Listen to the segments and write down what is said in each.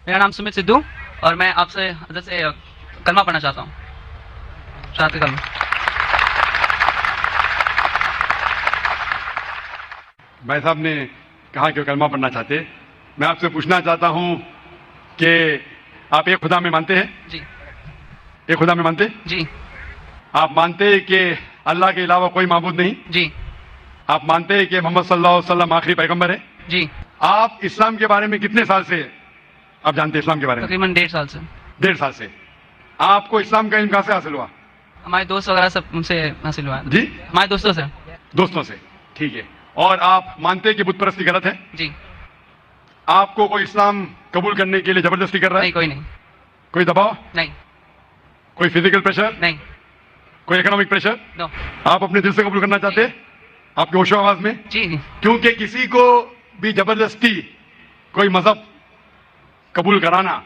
میرا نام سمت سدھو اور میں آپ سے حضرت سے کلمہ پڑھنا چاہتا ہوں. شہادت کلمہ. بھائی صاحب نے کہا کہ وہ کلمہ پڑھنا چاہتے. میں آپ سے پوچھنا چاہتا ہوں کہ آپ ایک خدا میں مانتے ہیں؟ جی. ایک خدا میں مانتے؟ جی. آپ مانتے ہیں کہ اللہ کے علاوہ کوئی معبود نہیں؟ جی. آپ مانتے ہیں کہ محمد صلی اللہ علیہ وسلم آخری پیغمبر ہے؟ جی. آپ اسلام کے بارے میں کتنے سال سے آپ جانتے ہیں اسلام کے بارے میں؟ تقریباً 1.5 سال سے. 1.5 سال سے. آپ کو اسلام کا علم کہاں سے حاصل ہوا؟ ہمارے دوست وغیرہ سب ان سے حاصل ہوا ہے. جی؟ ہمارے دوستوں سے. دوستوں سے. ٹھیک ہے. اور آپ مانتے ہیں کہ بت پرستی غلط ہے؟ جی. آپ کو کوئی اسلام قبول کرنے کے لیے زبردستی کر رہا ہے؟ نہیں, کوئی نہیں. کوئی دباؤ؟ نہیں. کوئی فزیکل پریشر؟ نہیں. کوئی اکنامک پریشر؟ نو. آپ اپنے دل سے قبول کرنا چاہتے ہیں؟ آپ کے ہوش و آواز میں؟ جی. کیونکہ کسی کو بھی زبردستی کوئی مذہب قبول کرانا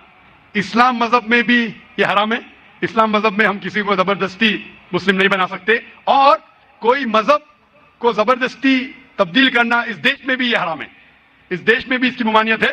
اسلام مذہب میں بھی یہ حرام ہے. اسلام مذہب میں ہم کسی کو زبردستی مسلم نہیں بنا سکتے, اور کوئی مذہب کو زبردستی تبدیل کرنا اس دیش میں بھی یہ حرام ہے. اس دیش میں بھی اس کی ممانعت ہے,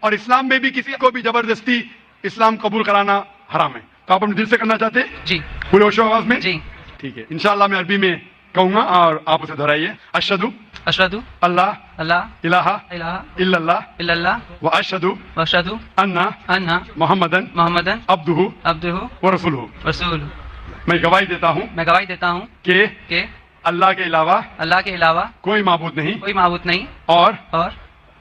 اور اسلام میں بھی کسی کو بھی زبردستی اسلام قبول کرانا حرام ہے. تو آپ اپنے دل سے کرنا چاہتے ہیں؟ جی. پورے ہوش و آواز میں؟ جی. ٹھیک ہے. انشاءاللہ میں عربی میں کہوں گا اور آپ اسے دہرائیے. اشہدو اشہدو اللہ اللہ الہ الہ الا اللہ الا اللہ واشہدو واشہدو ان ان محمدن محمدن عبدہ عبدہ ورسولہ. رسول. میں گواہی دیتا ہوں میں گواہی دیتا ہوں کہ اللہ کے علاوہ اللہ کے علاوہ کوئی معبود نہیں, کوئی معبود نہیں, اور اور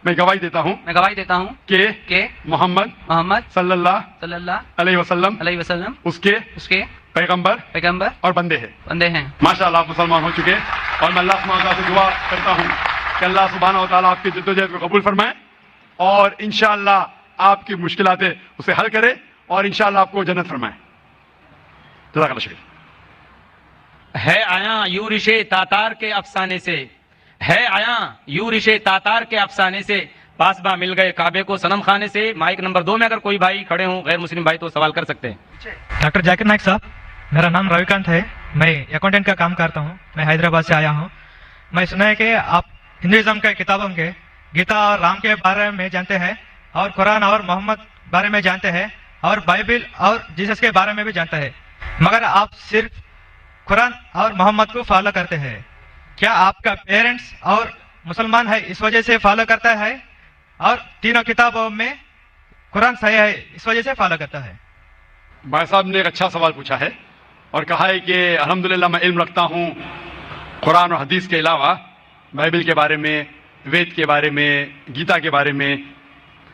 میں گواہی دیتا ہوں میں گواہی دیتا ہوں کہ محمد محمد صلی اللہ صلی اللہ علیہ وسلم علیہ وسلم اس کے پیغمبر پیغمبر اور بندے ہیں. بندے ہیں. ماشاءاللہ آپ مسلمان ہو چکے, اور میں اللہ سبحانہ وتعالیٰ سے دعا کرتا ہوں کہ اللہ سبحانہ وتعالیٰ آپ کی جدوجہد کو قبول فرمائے, اور انشاءاللہ آپ کی مشکلات اسے حل کرے, اور انشاءاللہ آپ کو جنت فرمائے. جزاک اللہ خیر. ہے آیا یورش تاتار کے افسانے سے, ہے آیا یورش تاتار کے افسانے سے, پاس با مل گئے کعبے کو صنم خانے سے. مائک نمبر 2 میں اگر کوئی بھائی کھڑے ہوں غیر مسلم بھائی تو سوال کر سکتے ہیں. ڈاکٹر ذاکر نائک صاحب, میرا نام رویکانت ہے, میں اکاؤنٹنٹ کا کام کرتا ہوں, میں حیدرآباد سے آیا ہوں. میں سنا ہے کہ آپ ہندوازم کے کتابوں کے گیتا اور رام کے بارے میں جانتے ہیں, اور قرآن اور محمد بارے میں جانتے ہیں, اور بائبل اور جیسس کے بارے میں بھی جانتے ہیں, مگر آپ صرف قرآن اور محمد کو فالو کرتے ہیں. کیا آپ کا پیرنٹس اور مسلمان ہے اس وجہ سے فالو کرتا ہے, اور تینوں کتابوں میں قرآن صحیح ہے اس وجہ سے فالو کرتا ہے؟ بھائی صاحب نے ایک اچھا سوال پوچھا ہے, اور کہا ہے کہ الحمدللہ میں علم رکھتا ہوں قرآن اور حدیث کے علاوہ, بائبل کے بارے میں, وید کے بارے میں, گیتا کے بارے میں,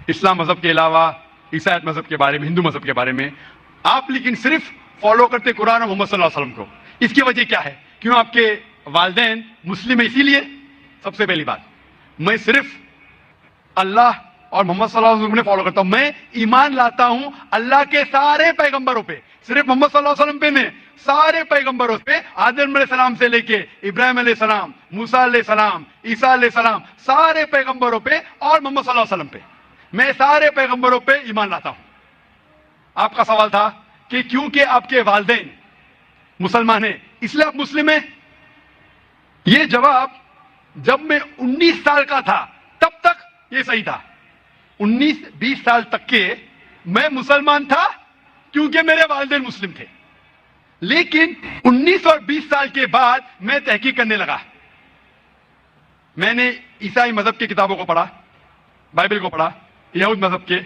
اسلام مذہب کے علاوہ عیسائیت مذہب کے بارے میں, ہندو مذہب کے بارے میں. آپ لیکن صرف فالو کرتے قرآن اور محمد صلی اللہ علیہ وسلم کو. اس کی وجہ کیا ہے؟ کیوں آپ کے والدین مسلم ہیں اسی لیے؟ سب سے پہلی بات, میں صرف اللہ اور محمد صلی اللہ علیہ وسلم نے فالو کرتا ہوں. میں ایمان لاتا ہوں اللہ کے سارے پیغمبروں پہ, صرف محمد صلی اللہ علیہ وسلم پہ نہیں, سارے پیغمبروں پہ, آدم علیہ السلام سے لے کے ابراہیم علیہ السلام, موسیٰ علیہ السلام, عیسیٰ علیہ السلام, سارے پیغمبروں پہ, اور محمد صلی اللہ علیہ وسلم پہ. میں سارے پیغمبروں پہ ایمان لاتا ہوں. آپ کا سوال تھا کہ کیونکہ آپ کے والدین مسلمان ہیں اس لیے آپ مسلم ہیں. یہ جواب جب میں 19 سال کا تھا تب تک یہ صحیح تھا. 19-20 سال تک کے میں مسلمان تھا کیونکہ میرے والدین مسلم تھے. لیکن 19 اور 20 سال کے بعد میں تحقیق کرنے لگا. میں نے عیسائی مذہب کی کتابوں کو پڑھا, بائبل کو پڑھا, یہود مذہب کے,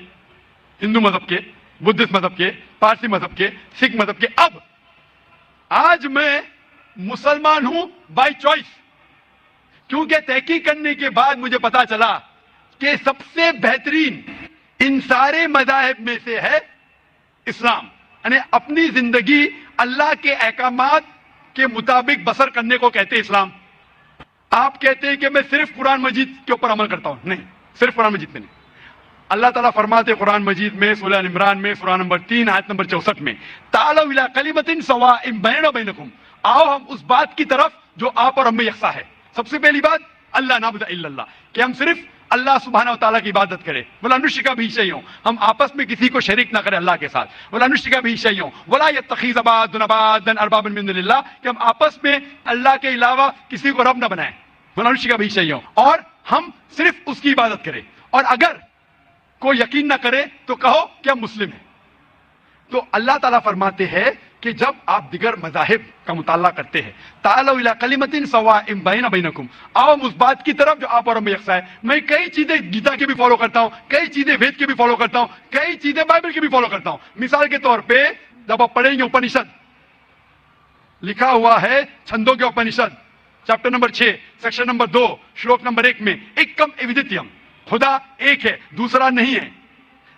ہندو مذہب کے, بدھسٹ مذہب کے, پارسی مذہب کے, سکھ مذہب کے. اب آج میں مسلمان ہوں بائی چوائس, کیونکہ تحقیق کرنے کے بعد مجھے پتا چلا کہ سب سے بہترین ان سارے مذاہب میں سے ہے اسلام. یعنی اپنی زندگی اللہ کے احکامات کے مطابق بسر کرنے کو کہتے ہیں اسلام. آپ کہتے ہیں کہ میں صرف قرآن مجید کے اوپر عمل کرتا ہوں. نہیں, صرف قرآن مجید میں نہیں. اللہ تعالیٰ فرماتے قرآن مجید میں سورہ عمران میں سورہ نمبر 3 آیت نمبر 64 میں, تعالوا الی کلمۃ سواء بیننا وبینکم, آؤ ہم اس بات کی طرف جو آپ اور ہم میں یکساں ہے. سب سے پہلی بات اللہ نعبد الا اللہ, کہ ہم صرف اللہ سبحانہ و تعالیٰ کی عبادت کرے. ولا نشرک بہ شیئا, ہم آپس میں کسی کو شریک نہ کرے اللہ کے ساتھ. ولا نشرک بہ شیئا ولا یتخذ بعضنا بعضا اربابا من دون اللہ, کہ ہم آپس میں اللہ کے علاوہ کسی کو رب نہ بنائیں. ولا نشرک بہ شیئا, اور ہم صرف اس کی عبادت کریں. اور اگر کوئی یقین نہ کرے تو کہو کہ ہم مسلم ہیں. تو اللہ تعالیٰ فرماتے ہیں کہ جب آپ دیگر مذاہب کا مطالعہ کرتے ہیں تعالوا الی کلمۃ سواء بین بینکم، آؤ اس بات کی طرف جو آپ اور ہم میں یکساں ہے. میں کئی چیزیں گیتا کی بھی فالو کرتا ہوں، کئی چیزیں وید کی بھی فالو کرتا ہوں، کئی چیزیں بائبل کی بھی فالو کرتا ہوں. مثال کے طور پہ جب آپ پڑھیں گے اپنشد، لکھا ہوا ہے چھندوں کے Upanishad chapter number 6 section number 2 شلوک نمبر 1 میں ایکم ایودتیم، خدا ایک ہے دوسرا نہیں ہے.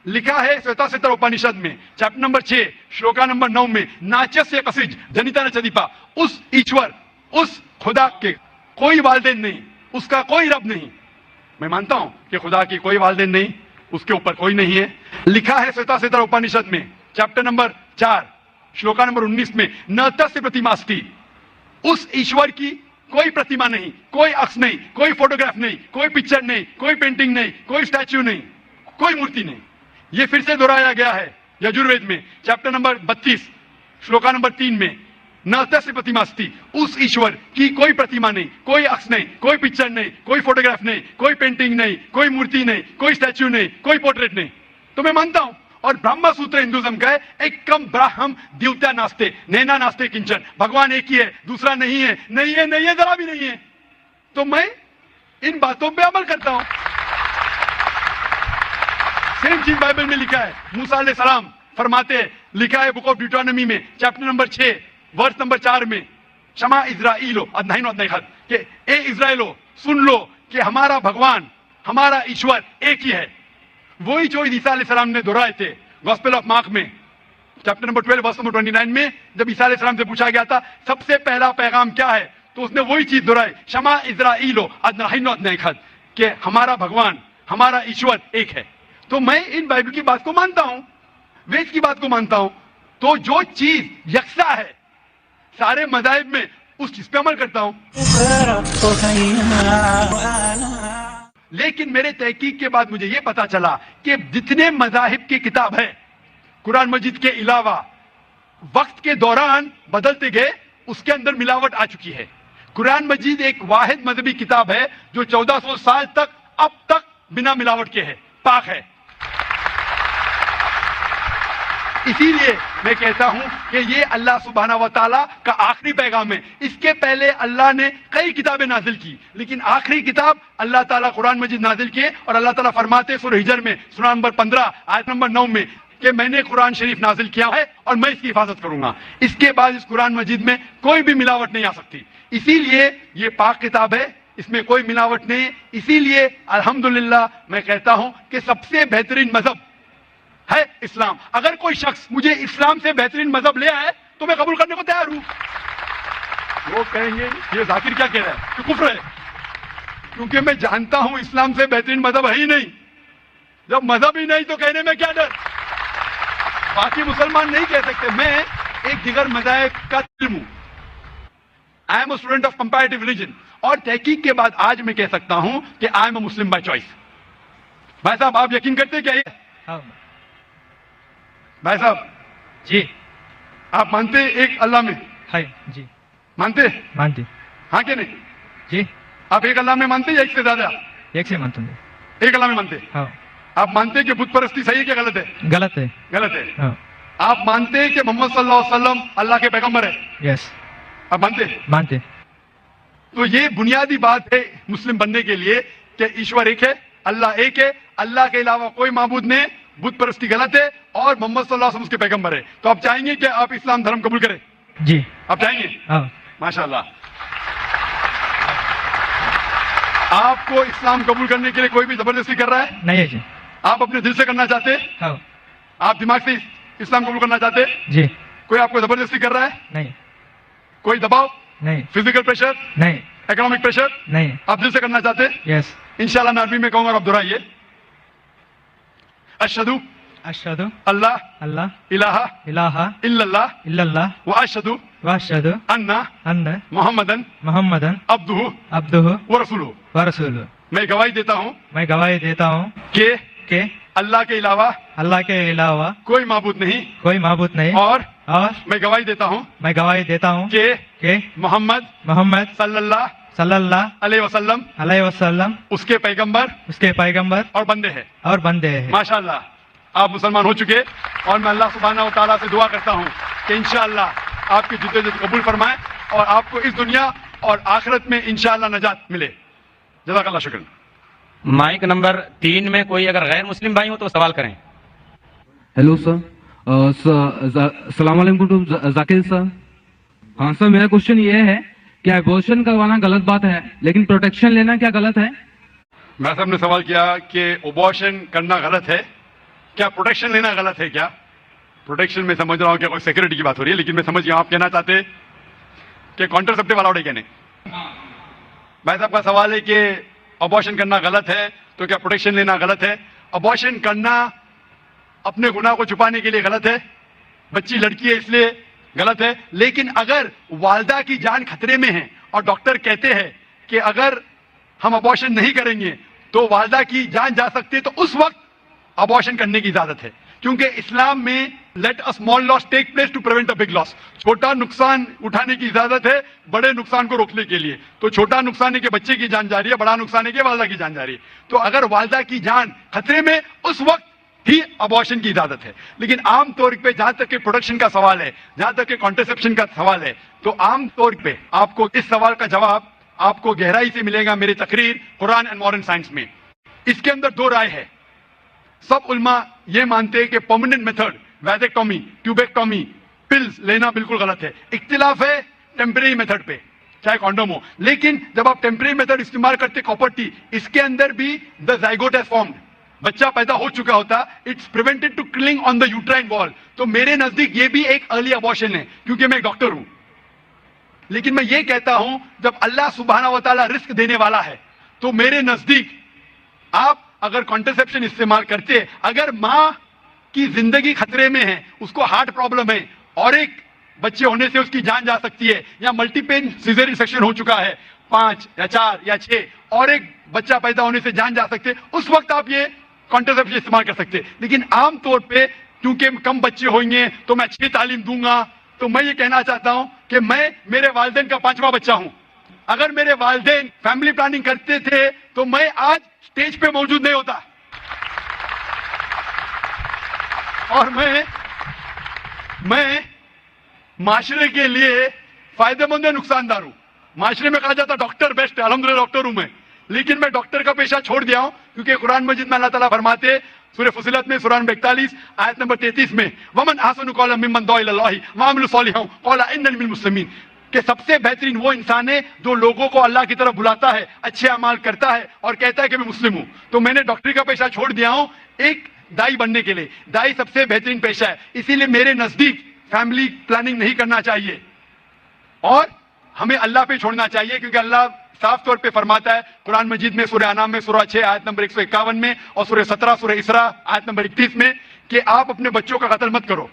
لکھا ہے سویتا ستر اپنشد میں چیپٹر نمبر 6 شلوکا نمبر 9 میں ناچس کسج جنیتا نچدیپا، اس ایشور اس خدا کے کوئی والدین نہیں، اس کا کوئی رب نہیں. میں مانتا ہوں کہ خدا کی کوئی والدین نہیں، اس کے اوپر کوئی نہیں ہے. لکھا ہے سویتا ستر اپنشد میں چیپٹر نمبر 4 شلوکا نمبر 19 میں ن تस्य پرتیماستی، اس ایشور کی کوئی پرتیما نہیں، کوئی عکس نہیں، کوئی فوٹوگراف نہیں، کوئی پکچر نہیں، کوئی پینٹنگ نہیں، کوئی اسٹیچو نہیں، کوئی مورتی نہیں. یہ پھر سے دہرایا گیا ہے یجوروید میں چیپٹر نمبر 32 شلوکا نمبر 3 میں ن تस्य پرتیماستی، اس ایشور کی کوئی پرتیما نہیں، کوئی عکس نہیں، کوئی پکچر نہیں، کوئی فوٹوگراف نہیں، کوئی پینٹنگ نہیں، کوئی مورتی نہیں، کوئی اسٹیچو نہیں، کوئی پورٹریٹ نہیں. تو میں مانتا ہوں. اور برہما سوتر ہندوازم کا ہے ایکم براہم دیوتا ناستے نینا ناستے کنچن، بھگوان ایک ہی ہے دوسرا نہیں ہے، نہیں ہے نہیں ہے ذرا بھی نہیں ہے. تو میں ان باتوں پہ عمل کرتا ہوں. سیم چیز بائبل میں لکھا ہے. موسیٰ علیہ السلام فرماتے ہیں، لکھا ہے بک آف ڈیوٹرانومی میں چیپٹر نمبر 6 ورس نمبر 4 میں شما اسرائیلو ادنائنو ادنائخت، کہ اے اسرائیلو سن لو کہ ہمارا بھگوان ہمارا ایشور ایک ہی ہے. وہی جو عیسیٰ علیہ السلام نے دہرائے تھے گاسپل آف مارک میں چیپٹر نمبر 12 ورس نمبر 29 میں جب عیسیٰ علیہ السلام سے پوچھا گیا تھا سب سے پہلا پیغام کیا ہے، تو اس نے وہی چیز دہرائی شما اسرائیلو ادنائنو ادنائخت، کہ ہمارا بھگوان ہمارا ایشور ایک ہے. تو میں ان بائبل کی بات کو مانتا ہوں، وید کی بات کو مانتا ہوں. تو جو چیز یکساں ہے سارے مذاہب میں اس چیز پہ عمل کرتا ہوں. لیکن میرے تحقیق کے بعد مجھے یہ پتا چلا کہ جتنے مذاہب کی کتاب ہے قرآن مجید کے علاوہ وقت کے دوران بدلتے گئے، اس کے اندر ملاوٹ آ چکی ہے. قرآن مجید ایک واحد مذہبی کتاب ہے جو 1400 سال تک اب تک بنا ملاوٹ کے ہے، پاک ہے. اسی لیے میں کہتا ہوں کہ یہ اللہ سبحانہ و تعالیٰ کا آخری پیغام ہے. اس کے پہلے اللہ نے کئی کتابیں نازل کی، لیکن آخری کتاب اللہ تعالیٰ قرآن مجید نازل کیے. اور اللہ تعالیٰ فرماتے سورہ ہجر میں سورہ نمبر 15 آیت نمبر 9 میں کہ میں نے قرآن شریف نازل کیا ہے اور میں اس کی حفاظت کروں گا. اس کے بعد اس قرآن مجید میں کوئی بھی ملاوٹ نہیں آ سکتی. اسی لیے یہ پاک کتاب ہے، اس میں کوئی ملاوٹ نہیں. اسی لیے الحمدللہ میں کہتا ہوں کہ سب سے بہترین مذہب ہے اسلام. اگر کوئی شخص مجھے اسلام سے بہترین مذہب لے آئے تو میں قبول کرنے کو تیار ہوں. وہ کہیں گے یہ ذاکر کیا کہہ رہا ہے، کہ کفر ہے، کیونکہ میں جانتا ہوں اسلام سے بہترین مذہب ہے ہی نہیں. جب مذہب ہی نہیں تو کہنے میں کیا ڈر. باقی مسلمان نہیں کہہ سکتے. میں ایک دیگر مذاہب کا علم ہوں. I am a student of comparative religion. اور تحقیق کے بعد آج میں کہہ سکتا ہوں کہ I am a Muslim by choice. بھائی صاحب آپ یقین کرتے کیا یہ؟ ہاں بھائی صاحب جی. آپ مانتے ایک اللہ میں؟ ہائی جی مانتے؟ مانتی. ہاں کہ نہیں؟ جی آپ ایک اللہ میں مانتے یا ایک سے زیادہ؟ ایک سے مانتا ہوں. ایک اللہ میں مانتے. ہاں آپ مانتے کہ بت پرستی صحیح ہے کہ غلط ہے؟ غلط ہے. غلط ہے. ہاں آپ مانتے کہ محمد صلی اللہ علیہ وسلم اللہ کے پیغمبر ہے؟ یس آپ مانتے؟ مانتے. تو یہ بنیادی بات ہے مسلم بننے کے لیے کہ ایشور ایک ہے، اللہ ایک ہے، اللہ کے علاوہ کوئی معبود نہیں، بت پرستی غلط ہے، اور محمد صلی اللہ علیہ وسلم اس کے پیغمبر ہے. تو آپ چاہیں گے کہ آپ اسلام دھرم قبول کریں؟ جی آپ چاہیں گے؟ ہاں ماشاءاللہ. آپ کو اسلام قبول کرنے کے لیے کوئی بھی زبردستی کر رہا ہے؟ نہیں ہے جی. آپ اپنے دل سے کرنا چاہتے؟ ہاں آپ دماغ سے اسلام قبول کرنا چاہتے؟ جی. کوئی آپ کو زبردستی کر رہا ہے؟ نہیں کوئی دباؤ، نہیں فزیکل پریشر، نہیں اکنامک پریشر؟ نہیں. آپ دل سے کرنا چاہتے؟ یس. انشاءاللہ میں عربی میں کہوں گا اور آپ دہرائیے. اشہدو اشہد اللہ اللہ الہ الہ الا اللہ الا اللہ واشہدو واشہد ان ان محمدن محمدن عبدہ عبدہ ورسولہ. ورسولہ. میں گواہی دیتا ہوں میں گواہی دیتا ہوں کہ اللہ کے علاوہ اللہ کے علاوہ کوئی معبود نہیں، کوئی معبود نہیں. اور اور میں گواہی دیتا ہوں میں گواہی دیتا ہوں کہ کہ محمد محمد صلی اللہ सल्लल्लाहु अलैहि वसल्लम अलैहि वसल्लम उसके पैगंबर उसके पैगंबर और बंदे हैं। और बंदे हैं। माशाअल्लाह आप मुसलमान हो चुके और मैं अल्लाह सुब्हानहू व तआला से दुआ करता हूँ कि इंशाअल्लाह आपकी जिद्दोजहद कबूल फरमाए और आपको इस दुनिया और आखिरत में इंशाअल्लाह नजात मिले। जज़ाकल्लाह शुक्र। माइक नंबर 3 में कोई अगर गैर मुस्लिम भाई हो तो सवाल करें। हेलो सर, अस्सलाम वालेकुम टू जाकिर सर। हाँ सर, मेरा क्वेश्चन ये है कि एबॉर्शन करवाना गलत बात है, लेकिन प्रोटेक्शन लेना क्या गलत है? मैं साहब ने सवाल किया कि अबॉर्शन करना गलत है क्या, प्रोटेक्शन लेना गलत है क्या? प्रोटेक्शन में समझ रहा हूँ कि कोई सिक्योरिटी की बात हो रही है, लेकिन मैं समझ गया आप कहना चाहते कि कॉन्ट्रासेप्टिव अलाउड है क्या नहीं। भाई साहब का सवाल है कि अबॉर्शन करना गलत है तो क्या प्रोटेक्शन लेना गलत है? अबॉर्शन करना अपने गुनाह को छुपाने के लिए गलत है, बच्ची लड़की है इसलिए गलत है। लेकिन अगर वालदा की जान खतरे में है और डॉक्टर कहते हैं कि अगर हम अबॉर्शन नहीं करेंगे तो वालदा की जान जा सकती है, तो उस वक्त अबॉर्शन करने की इजाजत है, क्योंकि इस्लाम में let a small loss take place to prevent a big loss, छोटा नुकसान उठाने की इजाजत है बड़े नुकसान को रोकने के लिए। तो छोटा नुकसान है कि बच्चे की जान जा रही है, बड़ा नुकसान है कि वालदा की जान जा रही है। तो अगर वालदा की जान खतरे में, उस वक्त ही अबॉर्शन की इजाजत है। लेकिन आम तौर पे जहां तक के प्रोडक्शन का सवाल है, जहां तक के कॉन्ट्रासेप्शन का सवाल है, तो आम तौर पे आपको इस सवाल का जवाब आपको गहराई से मिलेगा मेरी तकरीर कुरान एंड मॉडर्न साइंस में। इसके अंदर दो राय है। सब उलमा ये मानते हैं कि परमानेंट मेथड वैजेक्टोमी, ट्यूबेक्टोमी, पिल्स लेना बिल्कुल गलत है। इख्तिलाफ है टेम्परेरी मेथड पे, चाहे कॉन्डोम हो। लेकिन जब आप टेम्परेरी मेथड इस्तेमाल करते कॉपर टी, इसके अंदर भी द जाइगोट हैज फॉर्म्ड, बच्चा पैदा हो चुका होता, it's prevented to killing on the uterine wall. तो मेरे नजदीक ये भी एक अर्ली अबॉर्शन है, क्योंकि मैं एक डॉक्टर हूं। लेकिन मैं ये कहता हूं जब अल्लाह सुब्हानहू व तआला रिस्क देने वाला है, तो मेरे नजदीक आप अगर कॉन्ट्रासेप्शन इस्तेमाल करते, अगर मां की जिंदगी खतरे में है, उसको हार्ट प्रॉब्लम है और एक बच्चे होने से उसकी जान जा सकती है, या मल्टीपेन सीजरियन सेक्शन हो चुका है 5 या 4 या 6 और एक बच्चा पैदा होने से जान जा सकते, उस वक्त आप ये कॉन्ट्रासेप्शन इस्तेमाल कर सकते। लेकिन आम तौर पे क्योंकि कम बच्चे होंगे तो मैं अच्छी तालीम दूंगा, तो मैं ये कहना चाहता हूं कि मैं मेरे वालिदैन का 5वां बच्चा हूं। अगर मेरे वालिदैन फैमिली प्लानिंग करते थे तो मैं आज स्टेज पे मौजूद नहीं होता। और मैं माशरे के लिए फायदेमंद है, नुकसानदार हूं। माशरे में कहा जाता डॉक्टर बेस्ट है, अल्हम्दुलिल्लाह डॉक्टर हूं मैं, लेकिन मैं डॉक्टर का पेशा छोड़ दिया हूं, क्योंकि कुरान मजीद में अल्लाह ताला फरमाते सूरह फुसिलत में सूरह नंबर 41 आयत नंबर 33 में, वमन अहसनु कौलन मिम्मन दुआ इलल्लाहि व अमिलु सालिहान क़ाला इन्ननी मिनल मुस्लिमीन, कि सबसे बेहतरीन वो इंसान है जो लोगों को अल्लाह की तरफ बुलाता है, अच्छे अमाल करता है और कहता है कि मैं मुस्लिम हूं। तो मैंने डॉक्टरी का पेशा छोड़ दिया हूं एक दाई बनने के लिए। दाई सबसे बेहतरीन पेशा है, इसीलिए मेरे नजदीक फैमिली प्लानिंग नहीं करना चाहिए और हमें अल्लाह पे छोड़ना चाहिए, क्योंकि अल्लाह साफ तौर पे फरमाता है कुरान मजीद में सूरह अनाम में सूरह 6 आयत नंबर 151 में और सूरह 17 सूरह इसरा आयत नंबर 31 में कि आप अपने बच्चों का कत्ल मत करो,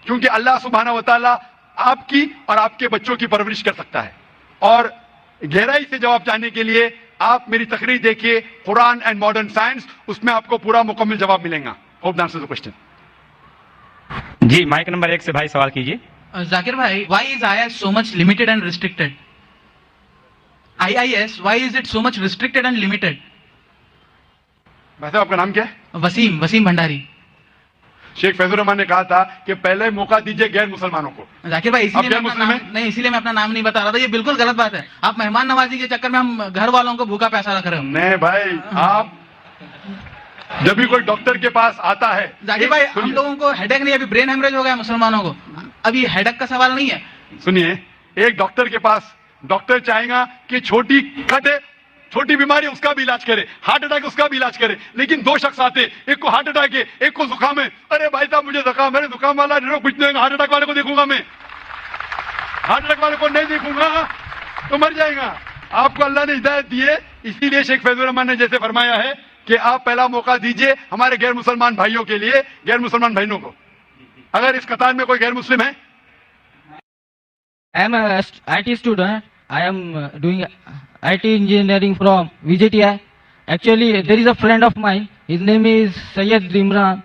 क्योंकि अल्लाह सुब्हानहू व तआला आपकी और आपके बच्चों की परवरिश कर सकता है। और गहराई से जवाब जानने के लिए आप मेरी तकरीर देखिए कुरान एंड मॉडर्न साइंस, उसमें आपको पूरा मुकम्मल जवाब मिलेगा। Hope that answers the question. जी माइक नंबर 1 से भाई सवाल कीजिए। Zakir bhai, why is IIS so much limited and restricted? IIS, why is it so much restricted and limited? वैसे आपका नाम क्या है? वसीम भंडारी। शेख फैजुर रहमान ने कहा था कि पहले मौका दीजिए गैर मुसलमानों को। जाकिर भाई आप गैर मुस्लिम हैं? नहीं, इसीलिए मैं अपना नाम नहीं बता रहा था, ये बिल्कुल गलत बात है। आप मेहमान नवाजी के चक्कर में हम घर वालों को भूखा प्यासा रख रहे हो। नहीं भाई, आप जब भी कोई डॉक्टर के पास आता है, जाकिर भाई हम लोगों को हेडेक नहीं, अभी ब्रेन हेमरेज हो गया मुसलमानों को, अभी हेडेक का सवाल नहीं है। सुनिए, एक डॉक्टर के पास डॉक्टर चाहेगा कि छोटी कट है, छोटी बीमारी उसका भी इलाज करे, हार्ट अटैक उसका भी इलाज करे, लेकिन दो शख्स आते, एक को हार्ट अटैक है, एक को जुकाम है। अरे भाई साहब मुझे जुकाम है, जुकाम वाला कुछ नहीं, हार्ट अटैक वाले को देखूंगा मैं, हार्ट अटैक वाले को नहीं देखूंगा तो मर जाएगा। आपको अल्लाह ने हिदायत दी है, इसीलिए शेख फैजुर रहमान ने जैसे फरमाया है कि आप पहला मौका दीजिए हमारे गैर मुसलमान भाइयों के लिए, गैर मुसलमान बहनों को। अगर इस कतार में कोई गैर मुस्लिम है? I am a IT student. I am doing IT engineering from VJTI. Actually, there is a friend of mine. His name is Sayyid Imran,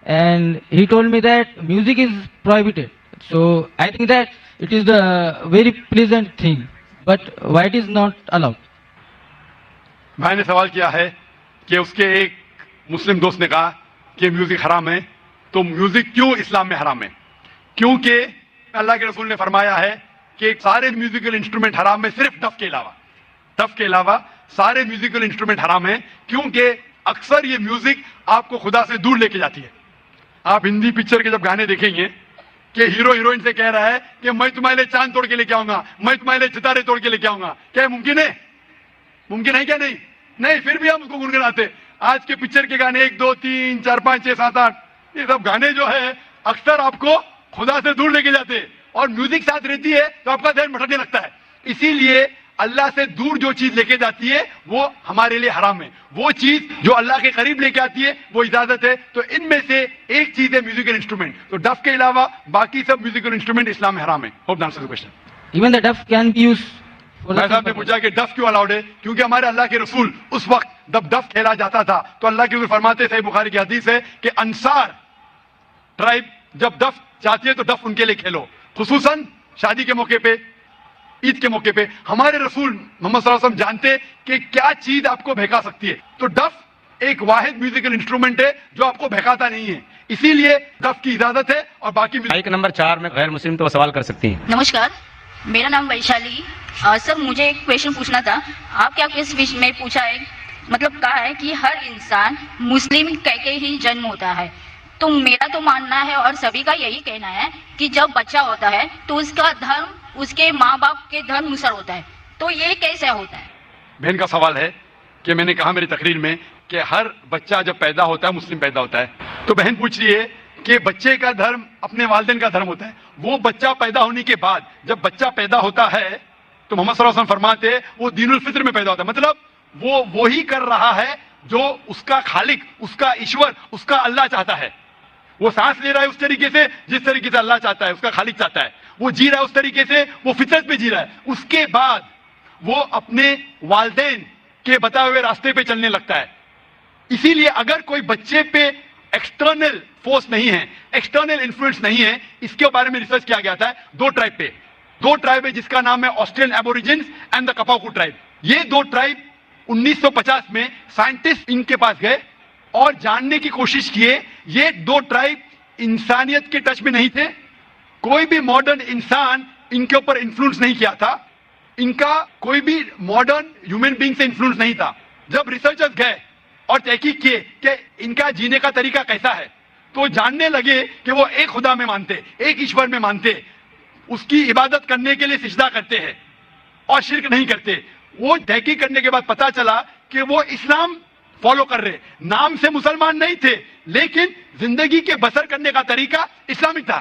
and he told me that music is prohibited. So I think that it is the very pleasant thing. but why it is not allowed? भाई ने सवाल किया है कि उसके एक मुस्लिम दोस्त ने कहा कि म्यूजिक हराम है, तो म्यूजिक क्यों इस्लाम में हराम है? क्योंकि अल्लाह के रसूल ने फरमाया है कि सारे म्यूजिकल इंस्ट्रूमेंट हराम है, सिर्फ डफ के अलावा सारे म्यूजिकल इंस्ट्रूमेंट हराम है, क्योंकि अक्सर ये म्यूजिक आपको खुदा से दूर लेके जाती है। आप हिंदी पिक्चर के जब गाने देखेंगे कि हीरो हीरोइन से कह रहा है कि मैं तुम्हारे लिए चांद तोड़ के लेके आऊंगा, मैं तुम्हारे लिए सितारे तोड़ के लेके आऊंगा, क्या मुमकिन है? मुमकिन है क्या? नहीं नहीं, फिर भी हम उसको गुनगुनाते। आज के पिक्चर के गाने 1 2 3 4 5 6 7 8 ये सब गाने जो है अक्सर आपको खुदा से दूर लेके जाते हैं, और म्यूजिक साथ रहती है तो आपका ध्यान भटकने लगता है। इसीलिए अल्लाह से दूर जो चीज लेके जाती है वो हमारे लिए हराम है, वो चीज जो अल्लाह के करीब लेके आती है वो इजाजत है। तो इनमें से एक चीज है म्यूजिकल इंस्ट्रूमेंट, तो डफ के अलावा बाकी सब म्यूजिकल इंस्ट्रूमेंट इस्लाम में हराम है। Hope the answer the question. Even the duff can be used for the भाई साहब ने same पूछा कि डफ क्यों अलाउड है? क्योंकि हमारे अल्लाह के रसूल उस वक्त जब डफ खेला जाता था तो अल्लाह के रसूल फरमाते, सही बुखारी की हदीस है कि अंसार ट्राइब जब डफ चाहती है तो डफ उनके लिए खेलो, खुसूसन शादी के मौके पे, ईद के मौके पे। हमारे रसूल मोहम्मद सल्लल्लाहु अलैहि वसल्लम जानते कि क्या चीज आपको बहका सकती है, तो डफ एक वाहिद म्यूजिकल इंस्ट्रूमेंट है जो आपको बहकाता नहीं है, इसीलिए डफ की इजाजत है। और बाकी माइक नंबर 4 में गैर मुस्लिम तो सवाल कर सकती हैं। नमस्कार, मेरा नाम वैशाली। सर मुझे एक क्वेश्चन पूछना था। आप क्या इस विषय में पूछा है, मतलब कहा है कि हर इंसान मुस्लिम कह के ही जन्म होता है, तो मेरा तो मानना है और सभी का यही कहना है कि जब बच्चा होता है तो उसका धर्म उसके माँ बाप के धर्म अनुसार होता है, तो ये कैसे होता है? बहन का सवाल है कि मैंने कहा मेरी तकरीर में कि हर बच्चा जब पैदा होता है मुस्लिम पैदा होता है, तो बहन पूछ रही है कि बच्चे का धर्म अपने वालिदैन का धर्म होता है। वो बच्चा पैदा होने के बाद जब बच्चा पैदा होता है तो मोहम्मद सल्लल्लाहु अलैहि वसल्लम फरमाते हैं वो दीनुल फित्र में पैदा होता है, मतलब वो ही कर रहा है जो उसका खालिक, उसका ईश्वर, उसका अल्लाह चाहता है। वो सांस ले रहा है उस तरीके से जिस तरीके से अल्लाह चाहता है, उसका खालिक चाहता है। वो जी रहा है उस तरीके से, वो फितरत पे जी रहा है। उसके बाद वो अपने वालिदैन के बताए हुए रास्ते पे चलने लगता है। इसीलिए अगर कोई बच्चे पे एक्सटर्नल फोर्स नहीं है, एक्सटर्नल इन्फ्लुएंस नहीं है, इसके बारे में रिसर्च किया गया था 2 ट्राइब पे। 2 ट्राइब है जिसका नाम है Australian aborigines and the Kapaku tribe. ये 2 ट्राइब 1950 में साइंटिस्ट इनके पास गए और जानने की कोशिश किए। ये 2 ट्राइब इंसानियत के टच में नहीं थे, कोई भी मॉडर्न इंसान इनके ऊपर इन्फ्लुएंस नहीं किया था, इनका कोई भी मॉडर्न ह्यूमन बीइंग से इन्फ्लुएंस नहीं था। जब रिसर्चर्स गए और तहकीक किए कि इनका जीने का तरीका कैसा है, तो जानने लगे कि वो एक खुदा में मानते, एक ईश्वर में मानते, उसकी इबादत करने के लिए सिजदा करते हैं और शिर्क नहीं करते। वो तहकीक करने के बाद पता चला कि वो इस्लाम फॉलो कर रहे, नाम से मुसलमान नहीं थे लेकिन जिंदगी के बसर करने का तरीका इस्लामिक था।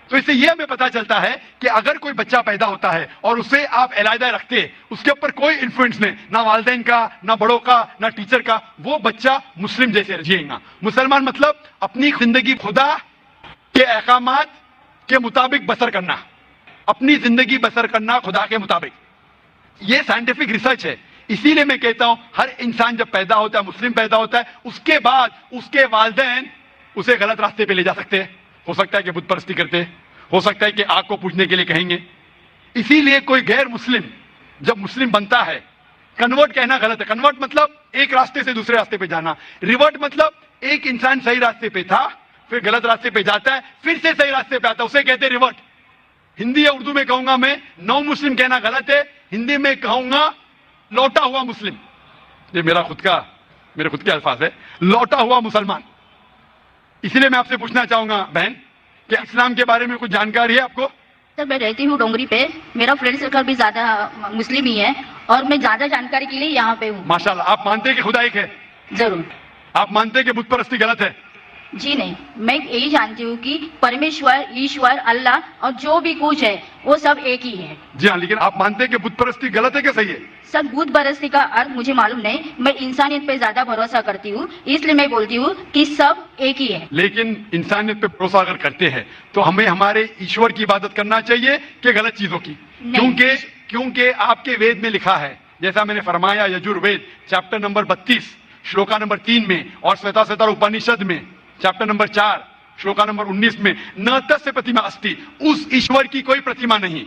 तो इससे यह हमें पता चलता है कि अगर कोई बच्चा पैदा होता है और उसे आप अलहदा रखते, उसके ऊपर कोई इन्फ्लुएंस नहीं, ना वालिदैन का, ना बड़ों का, ना टीचर का, वो बच्चा मुस्लिम जैसे जिएगा। मुसलमान मतलब अपनी जिंदगी खुदा के अहकामात के मुताबिक बसर करना, अपनी जिंदगी बसर करना खुदा के मुताबिक। ये साइंटिफिक रिसर्च है। इसीलिए मैं कहता हूं हर इंसान जब पैदा होता है, मुस्लिम पैदा होता है, उसके बाद उसके वालिदैन उसे गलत रास्ते पे ले जा सकते हैं। हो सकता है कि बुत परस्ती करते, हो सकता है कि आग को पूजने के लिए कहेंगे। इसीलिए कोई गैर मुस्लिम जब मुस्लिम बनता है, कन्वर्ट कहना गलत है। कन्वर्ट मतलब एक रास्ते से दूसरे रास्ते पे जाना। रिवर्ट मतलब एक इंसान सही रास्ते पे था, फिर गलत रास्ते पे जाता है, फिर से सही रास्ते पे आता है, उसे कहते हैं रिवर्ट। हिंदी या उर्दू में कहूंगा मैं, नौ मुस्लिम कहना गलत है, हिंदी में कहूंगा लौटा हुआ मुस्लिम। ये मेरे खुद के अल्फाज है, लौटा हुआ मुसलमान। इसलिए मैं आपसे पूछना चाहूंगा बहन कि इस्लाम के बारे में कुछ जानकारी है आपको? सर मैं रहती हूँ डोंगरी पे, मेरा फ्रेंड सर्कल भी ज्यादा मुस्लिम ही है और मैं ज्यादा जानकारी के लिए यहाँ पे हूँ। माशाल्लाह। आप मानते हैं कि खुदा एक है? जरूर। आप मानते हैं कि बुत परस्ती गलत है? जी नहीं, मैं यही जानती हूँ कि परमेश्वर, ईश्वर, अल्लाह और जो भी कुछ है वो सब एक ही है। जी हाँ, लेकिन आप मानते हैं कि बुत परस्ती गलत है क्या सही है? सर बुत परस्ती का अर्थ मुझे मालूम नहीं, मैं इंसानियत पे ज्यादा भरोसा करती हूँ, इसलिए मैं बोलती हूँ कि सब एक ही है। लेकिन इंसानियत पे भरोसा अगर करते हैं तो हमें हमारे ईश्वर की इबादत करना चाहिए कि गलत चीजों की? क्योंकि आपके वेद में लिखा है, जैसा मैंने फरमाया, Yajurveda chapter number 32 shloka number 3 में और श्वेताश्वतर उपनिषद में चैप्टर नंबर 4 श्लोका नंबर 19 में, न तस्य प्रतिमा अस्ति, उस ईश्वर की कोई प्रतिमा नहीं,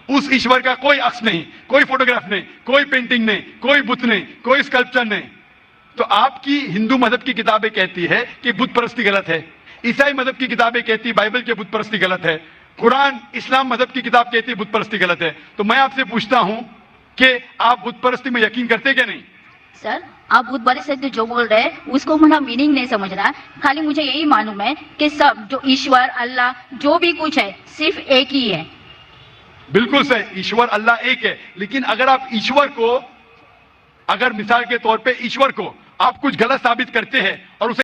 उस ईश्वर का कोई अक्स नहीं, कोई फोटोग्राफ नहीं, कोई पेंटिंग नहीं, कोई बुत नहीं, कोई स्कल्पचर नहीं। तो आपकी हिंदू मजहब की किताबें कहती है कि बुत परस्ती गलत है, ईसाई मजहब की किताबें कहती बाइबल के बुत परस्ती गलत है, कुरान इस्लाम मजहब की किताब कहती है बुत परस्ती गलत है। तो मैं आपसे पूछता हूं कि आप बुत परस्ती में यकीन करते क्या नहीं? सर आप बुद्ध बड़े से जो बोल रहे हैं उसको मेरा मीनिंग नहीं समझ रहा, खाली मुझे यही मालूम है कि सब जो ईश्वर अल्लाह जो भी कुछ है सिर्फ एक ही है। बिल्कुल सही, ईश्वर अल्लाह एक है। लेकिन अगर आप ईश्वर को, अगर मिसाल के तौर पे ईश्वर को आप कुछ गलत साबित करते हैं और उसे